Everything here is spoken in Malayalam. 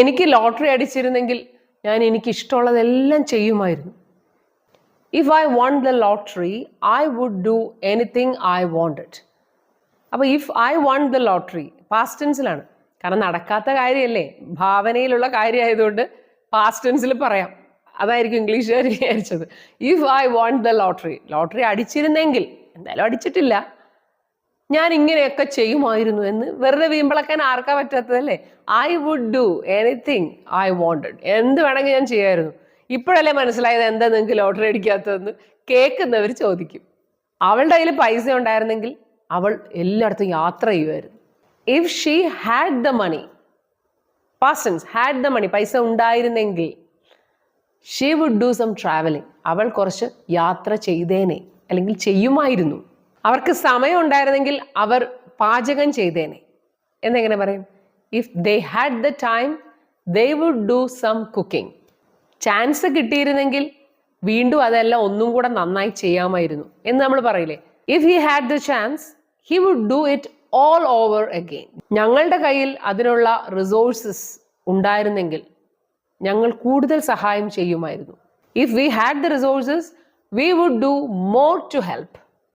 എനിക്ക് ലോട്ടറി അടിച്ചിരുന്നെങ്കിൽ ഞാൻ എനിക്ക് ഇഷ്ടമുള്ളതെല്ലാം ചെയ്യുമായിരുന്നു. If I won the lottery I would do anything I wanted. അപ്പോൾ if I won the lottery past ടെൻസിലാണ്, കാരണം നടക്കാത്ത കാര്യമല്ലേ, ഭാവനയിലുള്ള കാര്യമായതുകൊണ്ട് പാസ്റ്റ് ടെൻസിൽ പറയാം. അതായിരിക്കും ഇംഗ്ലീഷുകാർ വിചാരിച്ചത്. If I won the lottery, lottery അടിച്ചിരുന്നെങ്കിൽ, എന്തായാലും അടിച്ചിട്ടില്ല, ഞാൻ ഇങ്ങനെയൊക്കെ ചെയ്യുമായിരുന്നു എന്ന് വെറുതെ വീമ്പിളക്കാൻ ആർക്കാ പറ്റാത്തതല്ലേ. I would do anything I wanted, എന്ത് വേണമെങ്കിൽ ഞാൻ ചെയ്യായിരുന്നു. ഇപ്പോഴല്ലേ മനസ്സിലായത് എന്താ നിങ്ങൾക്ക് ലോട്ടറി അടിക്കാത്തതെന്ന് കേൾക്കുന്നവർ ചോദിക്കും. അവളുടെ കയ്യിൽ പൈസ ഉണ്ടായിരുന്നെങ്കിൽ അവൾ എല്ലായിടത്തും യാത്ര ചെയ്യുമായിരുന്നു. If she had the money, past tense had the money, പൈസ ഉണ്ടായിരുന്നെങ്കിൽ, she would do some travelling, അവൾ കുറച്ച് യാത്ര ചെയ്തേനെ അല്ലെങ്കിൽ ചെയ്യുമായിരുന്നു. അവർക്ക് സമയം ഉണ്ടായിരുന്നെങ്കിൽ അവർ പാചകം ചെയ്തേനെ എന്നെങ്ങനെ പറയും? If they had the time they would do some cooking. Chance കിട്ടിയിരുന്നെങ്കിൽ വീണ്ടും അതെല്ലാം ഒന്നും കൂടെ നന്നായി ചെയ്യാമായിരുന്നു എന്ന് നമ്മൾ പറയില്ലേ. If he had the chance he would do it all over again. ഞങ്ങളുടെ കയ്യിൽ അതിനുള്ള റിസോഴ്സസ് ഉണ്ടായിരുന്നെങ്കിൽ ഞങ്ങൾ കൂടുതൽ സഹായം ചെയ്യുമായിരുന്നു. If we had the resources we would do more to help.